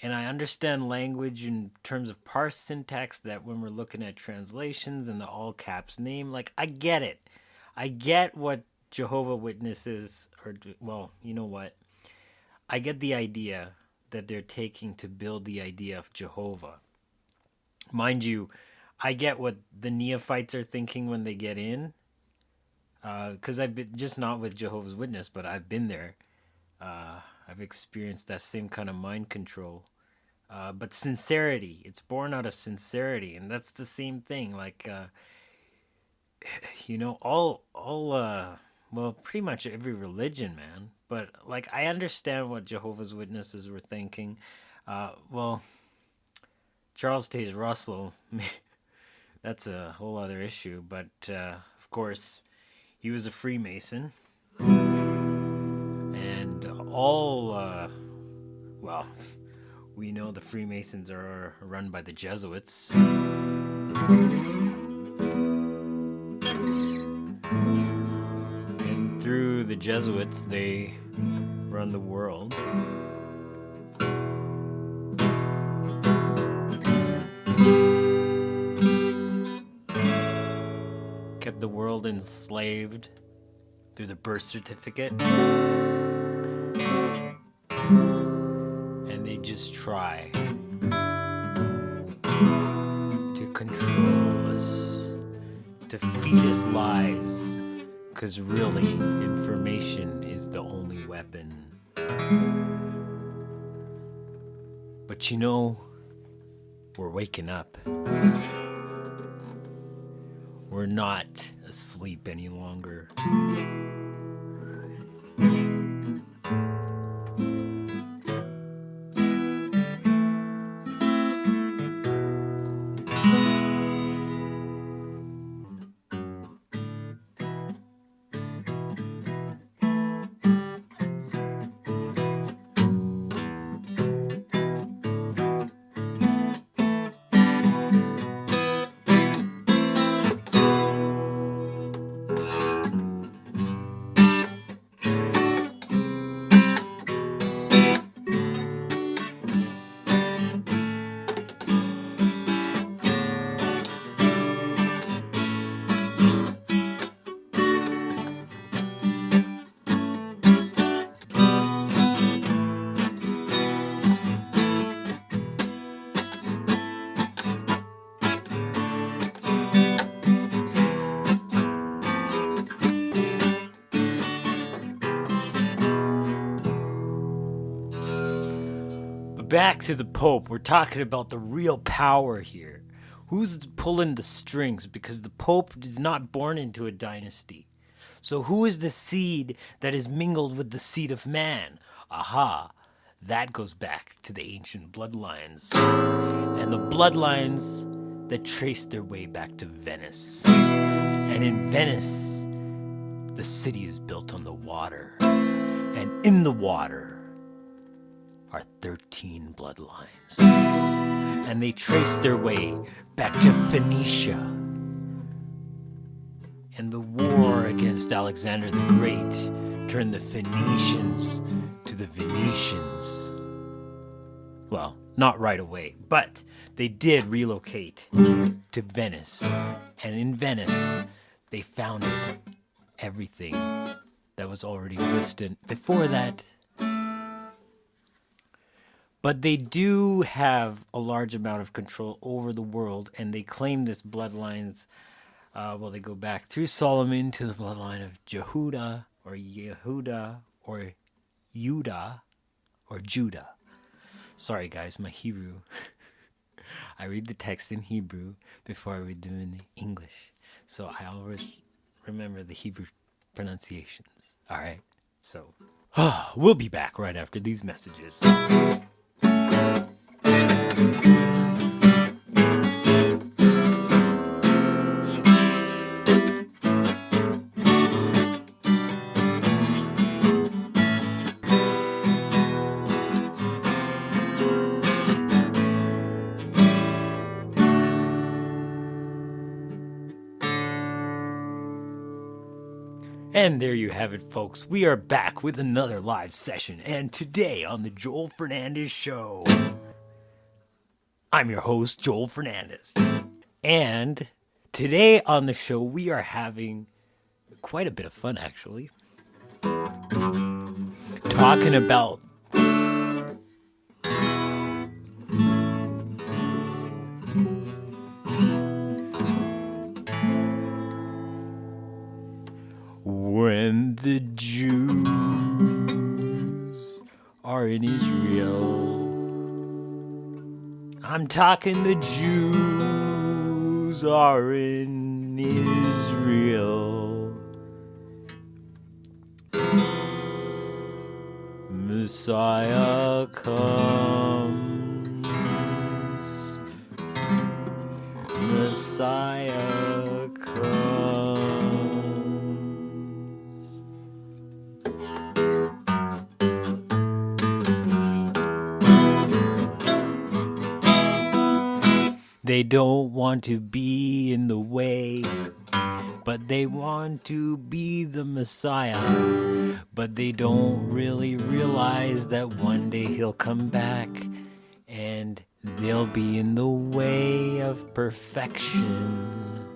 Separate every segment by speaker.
Speaker 1: And I understand language in terms of parse syntax, that when we're looking at translations and the all caps name, like, I get it. I get what Jehovah Witnesses, well, you know what? I get the idea that they're taking to build the idea of Jehovah. Mind you, I get what the neophytes are thinking when they get in, because I've been, just not with Jehovah's Witness, but I've been there. I've experienced that same kind of mind control. But sincerity, it's born out of sincerity, and that's the same thing. Like, well, pretty much every religion, man. But, like, I understand what Jehovah's Witnesses were thinking. Well, Charles Taze Russell, that's a whole other issue. But, of course, he was a Freemason. And well, we know the Freemasons are run by the Jesuits. And through the Jesuits, they run the world. Kept the world enslaved through the birth certificate. And they just try to control us, to feed us lies, because really, information is the only weapon. But you know, we're waking up. We're not asleep any longer. Back to the Pope. We're talking about the real power here. Who's pulling the strings? Because the Pope is not born into a dynasty. So who is the seed that is mingled with the seed of man? Aha, that goes back to the ancient bloodlines. And the bloodlines that trace their way back to Venice. And in Venice, the city is built on the water. And in the water are 13 bloodlines. And they trace their way back to Phoenicia. And the war against Alexander the Great turned the Phoenicians to the Venetians. Well, not right away, but they did relocate to Venice. And in Venice, they founded everything that was already existent before that. But they do have a large amount of control over the world, and they claim this bloodlines. They go back through Solomon to the bloodline of Jehuda, or Yehuda, or Judah, or Judah. Sorry, guys, my Hebrew. I read the text in Hebrew before I read them in English, so I always remember the Hebrew pronunciations. All right, so we'll be back right after these messages. And there you have it, folks. We are back with another live session. And today on the Joel Fernandez Show, I'm your host, Joel Fernandez. And today on the show, we are having quite a bit of fun, actually. Talking about when the Jews are in Israel. I'm talking the Jews are in Israel. Messiah comes. Messiah comes. They don't want to be in the way, but they want to be the Messiah. But they don't really realize that one day he'll come back and they'll be in the way of perfection.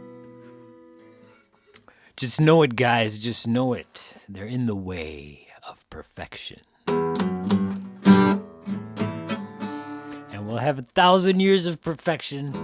Speaker 1: Just know it, guys. Just know it. They're in the way of perfection. And we'll have 1,000 years of perfection.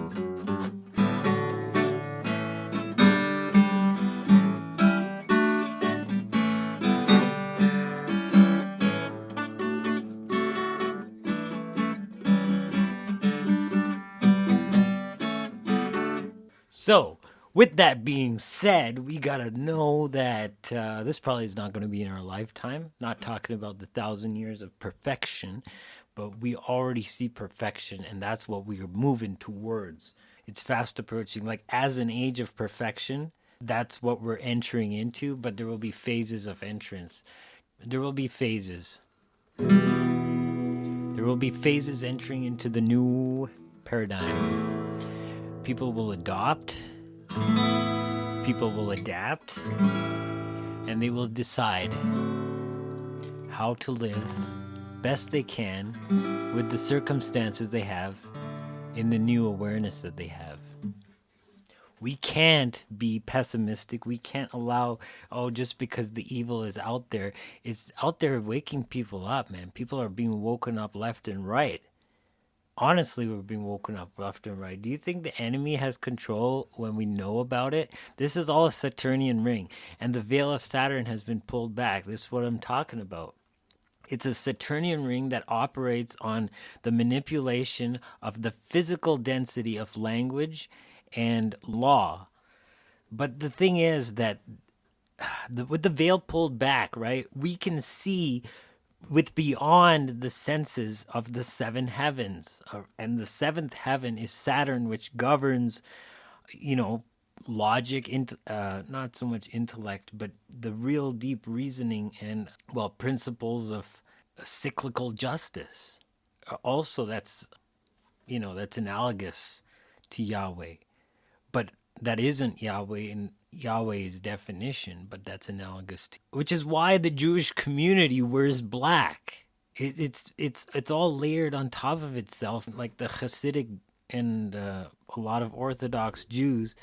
Speaker 1: So, with that being said, we gotta know that this probably is not going to be in our lifetime. Not talking about the 1,000 years of perfection, but we already see perfection, and that's what we are moving towards. It's fast approaching. Like, as an age of perfection, that's what we're entering into, but there will be phases of entrance. There will be phases. There will be phases entering into the new paradigm. People will adopt, people will adapt, and they will decide how to live best they can with the circumstances they have in the new awareness that they have. We can't be pessimistic. We can't allow, just because the evil is out there, it's out there waking people up, man. People are being woken up left and right. Honestly, we're being woken up left and right. Do you think the enemy has control when we know about it? This is all a Saturnian ring, and the veil of Saturn has been pulled back. This is what I'm talking about. It's a Saturnian ring that operates on the manipulation of the physical density of language and law. But the thing is that with the veil pulled back, right, we can see with beyond the senses of the seven heavens. And the seventh heaven is Saturn, which governs, logic, not so much intellect, but the real deep reasoning and, principles of cyclical justice. Also, that's analogous to Yahweh. But that isn't Yahweh in Yahweh's definition, but that's analogous to, which is why the Jewish community wears black. It's all layered on top of itself, like the Hasidic and a lot of Orthodox Jews.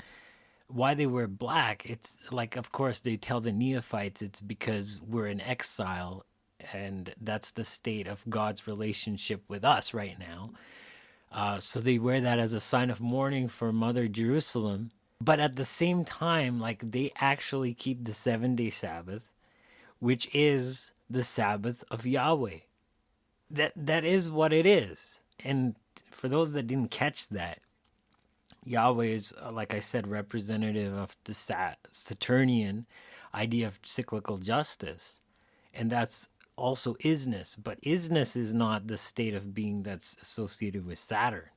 Speaker 1: Why they wear black? It's like, of course, they tell the neophytes it's because we're in exile, and that's the state of God's relationship with us right now. So they wear that as a sign of mourning for Mother Jerusalem. But at the same time, like, they actually keep the 7-day Sabbath, which is the Sabbath of Yahweh. That is what it is. And for those that didn't catch that, Yahweh is, like I said, representative of the Saturnian idea of cyclical justice. And that's also isness. But isness is not the state of being that's associated with Saturn.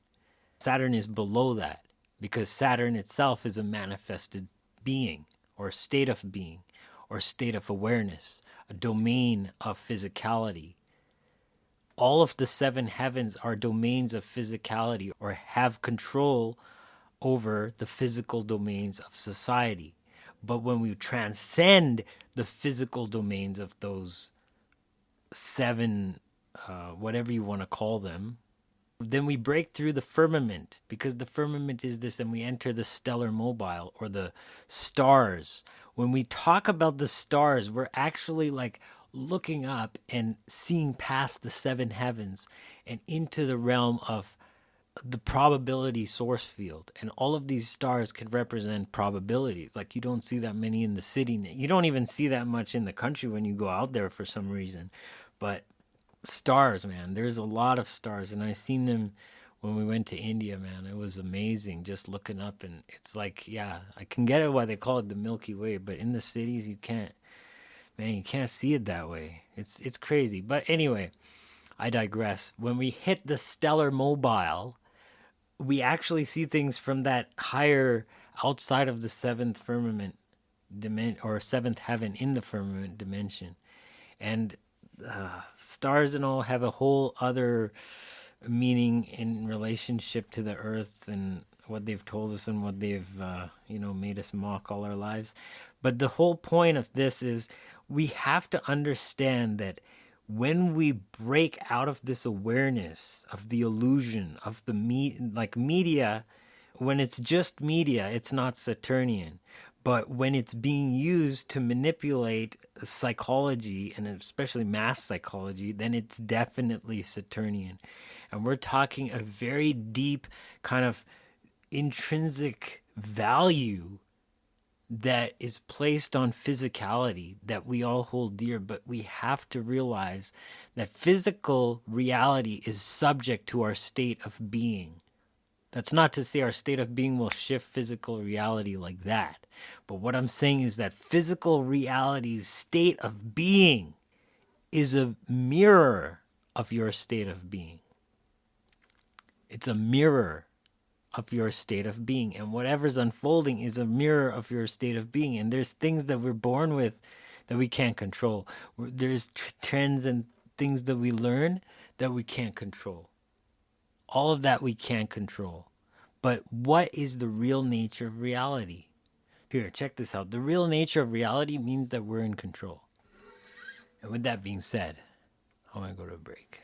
Speaker 1: Saturn is below that, because Saturn itself is a manifested being, or state of being, or state of awareness, a domain of physicality. All of the seven heavens are domains of physicality, or have control over the physical domains of society. But when we transcend the physical domains of those seven, whatever you want to call them, Then we break through the firmament, because the firmament is this, and we enter the stellar mobile, or the stars. When we talk about the stars, we're actually like looking up and seeing past the seven heavens and into the realm of the probability source field. And all of these stars could represent probabilities. Like, you don't see that many in the city. You don't even see that much in the country when you go out there for some reason. But stars, man, there's a lot of stars, and I seen them when we went to India, man. It was amazing just looking up, and it's like, yeah, I can get it why they call it the Milky Way, but in the cities you can't, man, you can't see it that way. It's crazy. But anyway, I digress. When we hit the stellar mobile, we actually see things from that higher, outside of the seventh firmament or seventh heaven in the firmament dimension. And stars and all have a whole other meaning in relationship to the earth and what they've told us and what they've made us mock all our lives. But the whole point of this is we have to understand that when we break out of this awareness of the illusion of the media, when it's just media, it's not Saturnian. But when it's being used to manipulate psychology, and especially mass psychology, then it's definitely Saturnian. And we're talking a very deep kind of intrinsic value that is placed on physicality that we all hold dear. But we have to realize that physical reality is subject to our state of being. That's not to say our state of being will shift physical reality like that. But what I'm saying is that physical reality's state of being is a mirror of your state of being. It's a mirror of your state of being. And whatever's unfolding is a mirror of your state of being. And there's things that we're born with that we can't control. There's trends and things that we learn that we can't control. All of that we can't control. But what is the real nature of reality? Here, check this out. The real nature of reality means that we're in control. And with that being said, I want to go to a break.